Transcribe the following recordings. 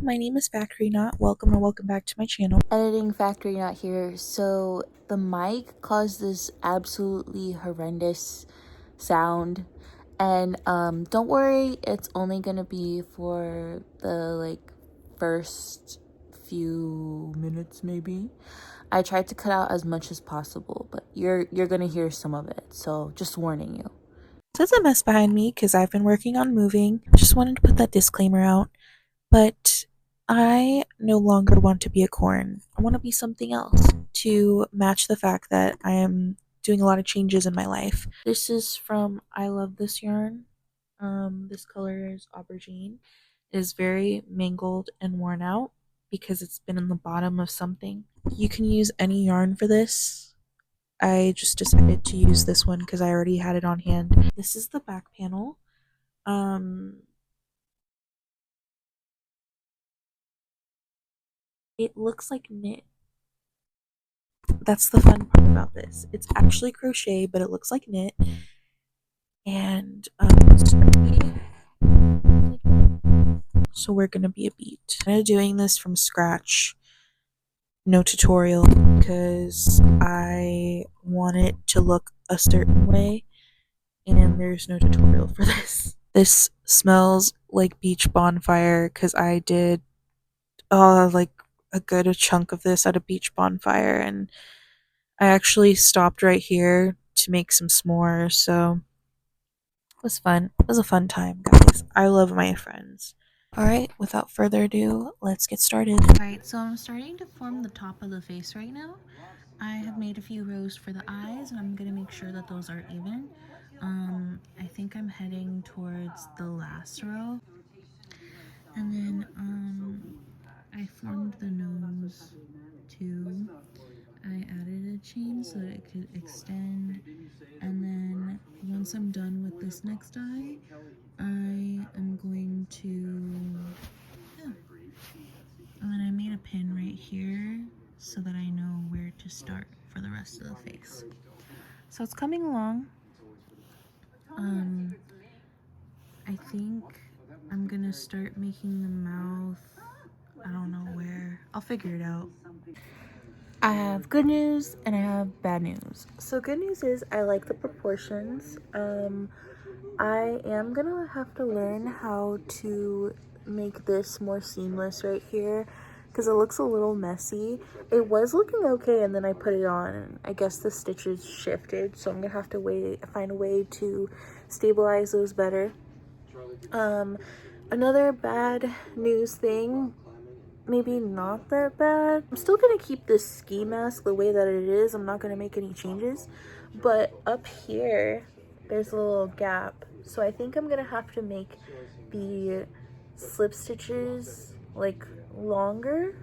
my name is Factory Knot. Welcome or welcome back to my channel. Editing Factory Knot here. So the mic caused this absolutely horrendous sound, and don't worry, it's only gonna be for the first few minutes maybe. I tried to cut out as much as possible, but you're gonna hear some of it, so just warning you. There's a mess behind me because I've been working on moving. Just wanted to put that disclaimer out. But I no longer want to be a corn. I want to be something else to match the fact that I am doing a lot of changes in my life. This is from I Love This Yarn. This color is aubergine. It is very mangled and worn out because it's been in the bottom of something. You can use any yarn for this. I just decided to use this one because I already had it on hand. This is the back panel. It looks like knit. That's the fun part about this. It's actually crochet, but it looks like knit. And so we're gonna be a beet. I'm doing this from scratch. No tutorial because I want it to look a certain way, and there's no tutorial for this. This smells like beach bonfire because I did like a good chunk of this at a beach bonfire, and I actually stopped right here to make some s'mores, so it was fun. It was a fun time, guys. I love my friends. Alright, without further ado, let's get started. Alright, so I'm starting to form the top of the face right now. I have made a few rows for the eyes, and I'm going to make sure that those are even. I think I'm heading towards the last row. And then I formed the nose too. I added a chain so that it could extend. And then once I'm done with this next eye, I am going to, yeah. And then I made a pin right here so that I know where to start for the rest of the face. So it's coming along. I think I'm gonna start making the mouth. I don't know where. I'll figure it out. I have good news and I have bad news. So good news is I like the proportions. I am gonna have to learn how to make this more seamless right here because it looks a little messy. It was looking okay, and then I put it on and I guess the stitches shifted, so I'm gonna have to find a way to stabilize those better. Another bad news thing, maybe not that bad. I'm still gonna keep this ski mask the way that it is. I'm not gonna make any changes, but up here there's a little gap, so I think I'm gonna have to make the slip stitches like longer,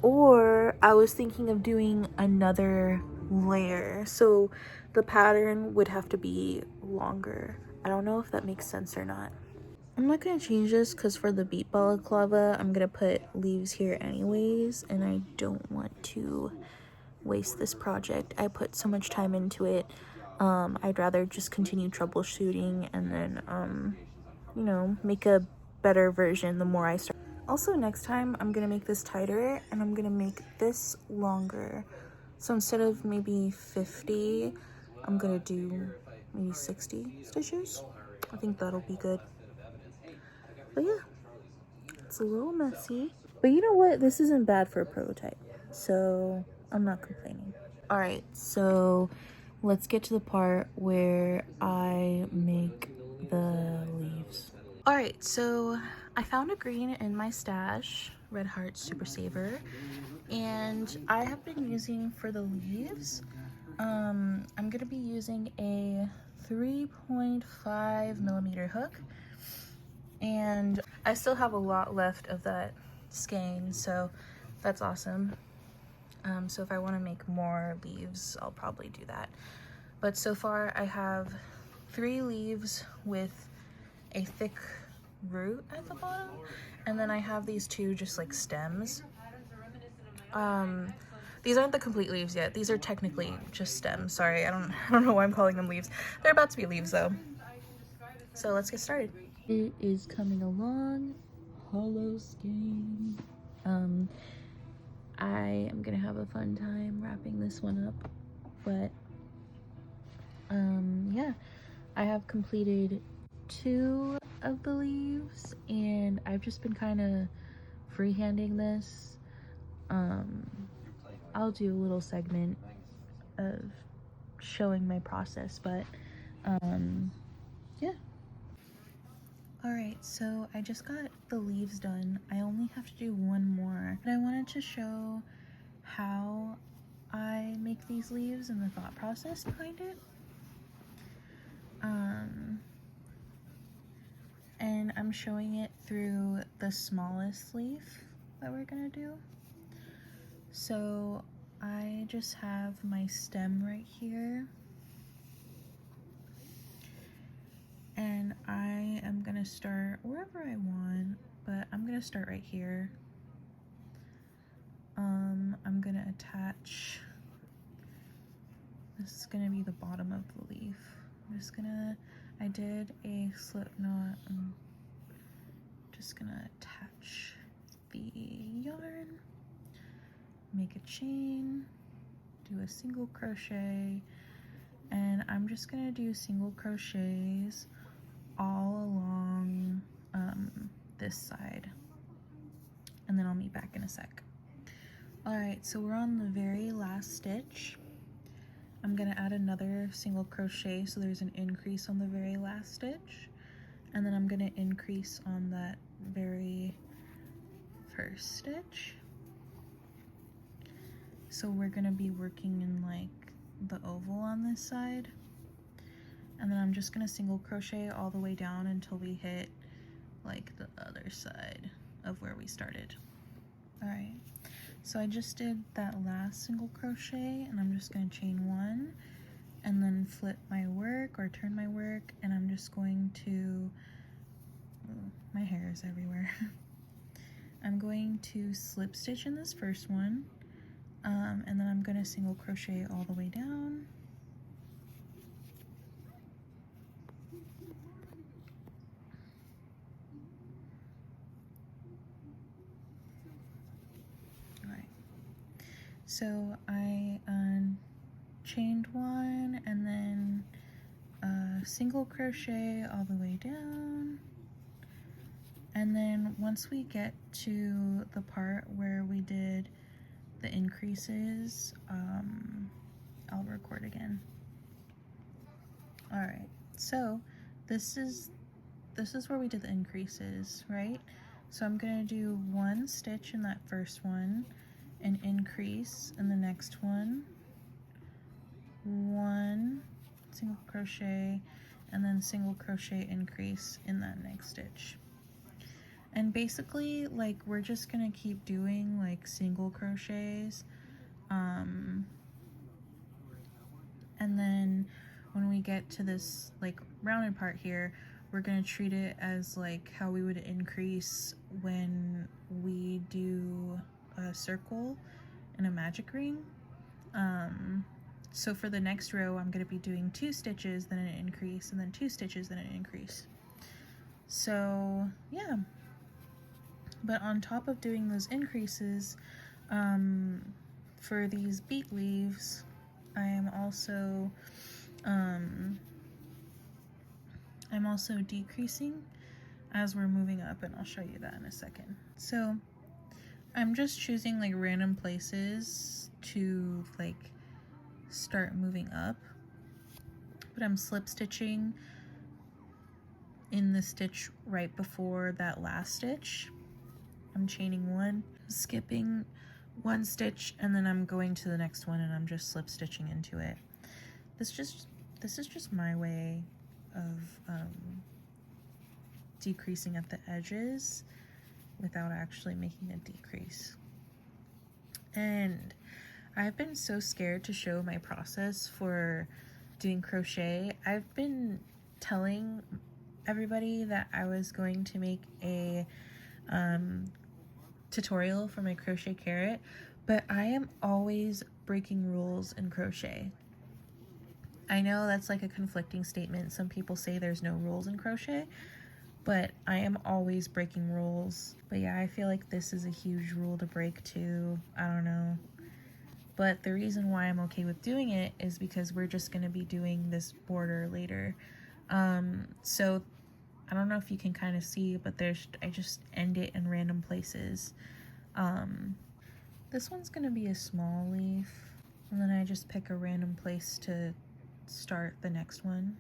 or I was thinking of doing another layer, so the pattern would have to be longer. I don't know if that makes sense or not. I'm not going to change this because for the beet balaclava, I'm going to put leaves here anyways, and I don't want to waste this project. I put so much time into it. I'd rather just continue troubleshooting and then, you know, make a better version the more I start. Also, next time, I'm going to make this tighter, and I'm going to make this longer. So instead of maybe 50, I'm going to do maybe 60 stitches. I think that'll be good. But yeah, it's a little messy. But you know what? This isn't bad for a prototype, so I'm not complaining. All right, so let's get to the part where I make the leaves. All right, so I found a green in my stash, Red Heart Super Saver, and I have been using for the leaves. I'm gonna be using a 3.5 millimeter hook, and I still have a lot left of that skein, so that's awesome. So if I want to make more leaves, I'll probably do that. But so far I have 3 leaves with a thick root at the bottom, and then I have these 2 just like stems. These aren't the complete leaves yet. These are technically just stems. Sorry, I don't know why I'm calling them leaves. They're about to be leaves though. So let's get started. It is coming along. hollow skein. I am gonna have a fun time wrapping this one up, but yeah, I have completed 2 of the leaves, and I've just been kind of freehanding this. I'll do a little segment of showing my process, but yeah. Alright, so I just got the leaves done. I only have to do one more, but I wanted to show how I make these leaves and the thought process behind it. And I'm showing it through the smallest leaf that we're gonna do. So I just have my stem right here, and I am gonna start wherever I want, but I'm gonna start right here. I'm gonna attach, this is gonna be the bottom of the leaf. I did a slip knot. I'm just gonna attach the yarn, make a chain, do a single crochet, and I'm just gonna do single crochets all along this side, and then I'll meet back in a sec. Alright, so we're on the very last stitch. I'm gonna add another single crochet, so there's an increase on the very last stitch, and then I'm gonna increase on that very first stitch. So we're gonna be working in like the oval on this side, and then I'm just gonna single crochet all the way down until we hit like the other side of where we started. Alright, so I just did that last single crochet, and I'm just going to chain 1 and then flip my work or turn my work, and I'm just going to, my hair is everywhere. I'm going to slip stitch in this first one, and then I'm going to single crochet all the way down. So I chained 1 and then single crochet all the way down, and then once we get to the part where we did the increases, I'll record again. Alright, so this is where we did the increases, right? So I'm gonna do 1 stitch in that first one, an increase in the next one, 1 single crochet, and then single crochet increase in that next stitch. And basically, like, we're just gonna keep doing like single crochets, and then when we get to this like rounded part here, we're gonna treat it as like how we would increase when we do a circle in a magic ring. So for the next row, I'm going to be doing 2 stitches, then an increase, and then 2 stitches, then an increase. So yeah, but on top of doing those increases, for these beet leaves, I am also decreasing as we're moving up, and I'll show you that in a second. So I'm just choosing like random places to like start moving up, but I'm slip stitching in the stitch right before that last stitch. I'm chaining 1, skipping 1 stitch, and then I'm going to the next one and I'm just slip stitching into it. This is just my way of decreasing at the edges without actually making a decrease. And I've been so scared to show my process for doing crochet. I've been telling everybody that I was going to make a tutorial for my crochet carrot, but I am always breaking rules in crochet. I know that's like a conflicting statement. Some people say there's no rules in crochet, but I am always breaking rules. But yeah, I feel like this is a huge rule to break too. I don't know. But the reason why I'm okay with doing it is because we're just going to be doing this border later. So I don't know if you can kind of see, but I just end it in random places. This one's going to be a small leaf, and then I just pick a random place to start the next one.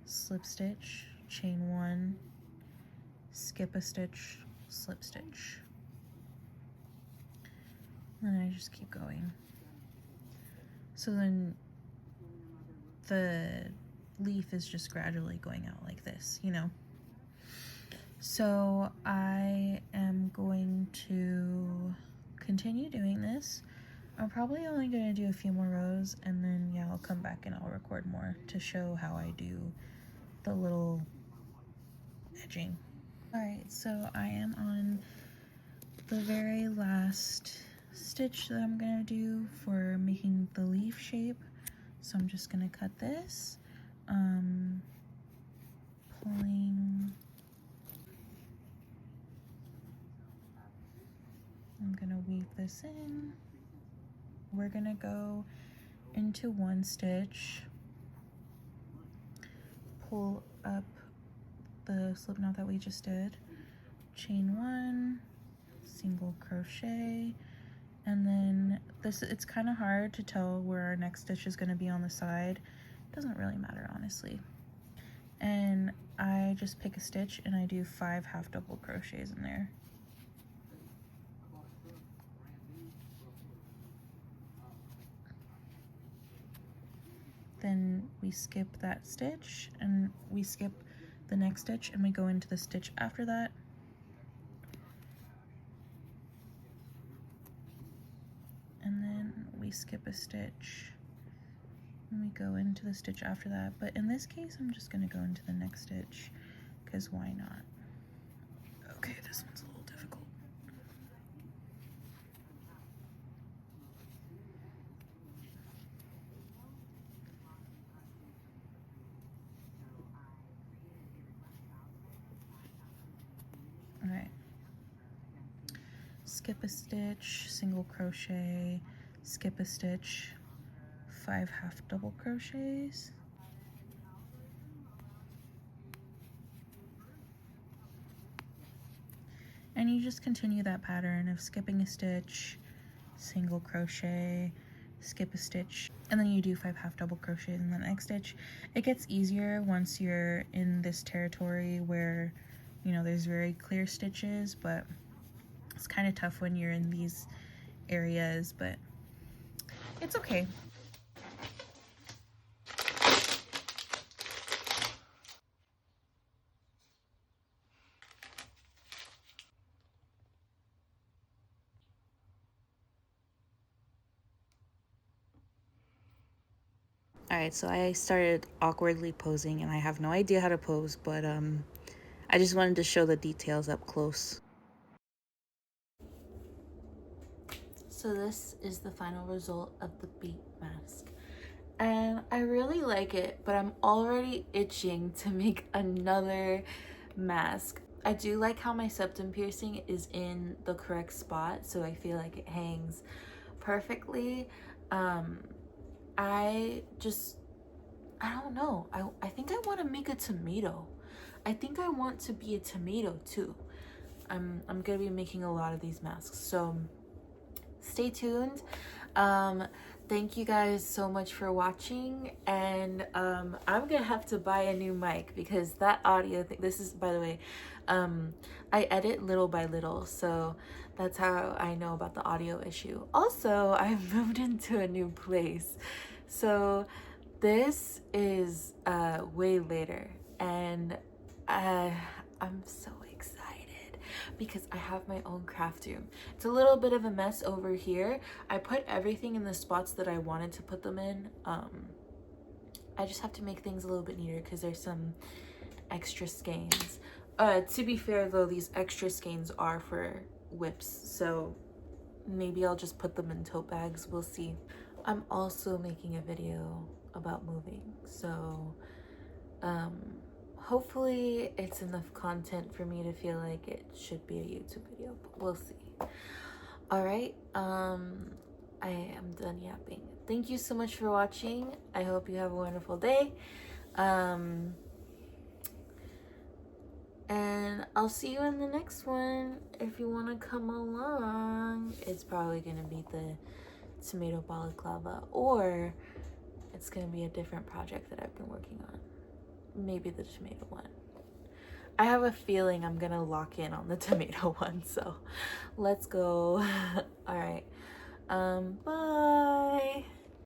Slip stitch, chain one, skip a stitch, slip stitch. And then I just keep going. So then the leaf is just gradually going out like this, you know? So I am going to continue doing this. I'm probably only going to do a few more rows, and then yeah, I'll come back and I'll record more to show how I do the little edging. Alright, so I am on the very last stitch that I'm going to do for making the leaf shape. So I'm just going to cut this, pulling. I'm going to weave this in. We're going to go into one stitch, pull up the slip knot that we just did, chain one, single crochet, and then it's kind of hard to tell where our next stitch is going to be on the side. It doesn't really matter, honestly. And I just pick a stitch and I do 5 half double crochets in there. Then we skip that stitch and we skip the next stitch and we go into the stitch after that. And then we skip a stitch and we go into the stitch after that. But in this case, I'm just going to go into the next stitch because why not? Okay, this one's a little difficult. All right. Skip a stitch, single crochet, skip a stitch, 5 half double crochets. And you just continue that pattern of skipping a stitch, single crochet, skip a stitch, and then you do 5 half double crochets in the next stitch. It gets easier once you're in this territory where, you know, there's very clear stitches, but it's kind of tough when you're in these areas, but it's okay. Alright, so I started awkwardly posing and I have no idea how to pose, but I just wanted to show the details up close. So this is the final result of the beet mask. And I really like it, but I'm already itching to make another mask. I do like how my septum piercing is in the correct spot, so I feel like it hangs perfectly. I don't know. I think I want to make a tomato. I think I want to be a tomato too. I'm gonna be making a lot of these masks, so stay tuned. Thank you guys so much for watching, and I'm gonna have to buy a new mic because that audio thing, this is, by the way, I edit little by little, so that's how I know about the audio issue. Also, I've moved into a new place, so this is way later, and I'm so excited because I have my own craft room. It's a little bit of a mess over here. I put everything in the spots that I wanted to put them in. I just have to make things a little bit neater because there's some extra skeins. To be fair though, these extra skeins are for whips, so maybe I'll just put them in tote bags. We'll see. I'm also making a video about moving, so hopefully it's enough content for me to feel like it should be a YouTube video, but we'll see. All right, I am done yapping. Thank you so much for watching. I hope you have a wonderful day. And I'll see you in the next one. If you want to come along, it's probably going to be the tomato balaclava, or it's going to be a different project that I've been working on. Maybe the tomato one. I have a feeling I'm going to lock in on the tomato one, so let's go. All right. Bye.